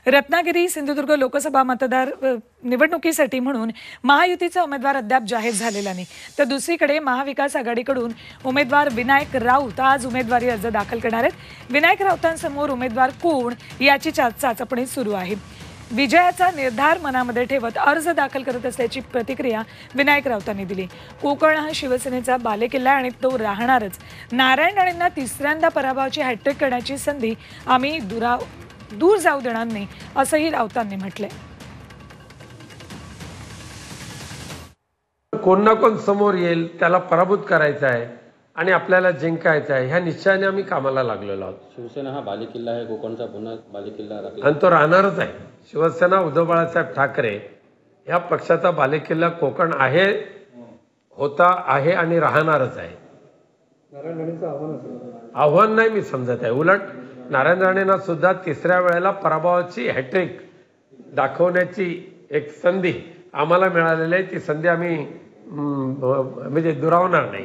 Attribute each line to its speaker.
Speaker 1: रत्नागिरी सिंधुदुर्ग लोकसभा मतदार निवडणुकीसाठी म्हणून महायुतीचा उमेदवार अद्याप जाहीर झालेला नाही। तर दुसरीकडे महाविकास आघाडीकडून उमेदवार विनायक राऊत आज उमेदवारी अर्ज दाखल करणार आहेत। विनायक राऊतांसमोर उमेदवार कोण याची चाचपणी सुरू आहे। विजयाचा निर्धार मनामध्ये ठेवत अर्ज दाखल करत असल्याची प्रतिक्रिया विनायक राऊतांनी दिली। कोकण हा शिवसेनेचा बालेकिल्ला आणि तो राहणारच। नारायण राणेंना तिसऱ्यांदा पराभवाची हॅट्रिक करण्याची संधी आम्ही दूर जाऊ देणार नाही असंही राऊतांनी म्हटलंय।
Speaker 2: कोण ना कोण समोर येईल, त्याला पराभूत करायचं आहे आणि आपल्याला जिंकायचं आहे, ह्या निश्चयाने आम्ही कामाला लागलेलो आहोत।
Speaker 3: शिवसेना हा बालेकिल्ला आहे, कोकणचा पुन्हा बालेकिल्ला
Speaker 2: आणि तो राहणारच आहे। शिवसेना उद्धव बाळासाहेब ठाकरे या पक्षाचा बालेकिल्ला कोकण आहे, होता, आहे आणि राहणारच आहे। आव्हान नाही मी समजत आहे, उलट नारायण राणेंना सुद्धा तिसऱ्या वेळेला पराभवाची हॅट्रिक दाखवण्याची एक संधी आम्हाला मिळालेली आहे। ती संधी आम्ही म्हणजे दुरावणार नाही।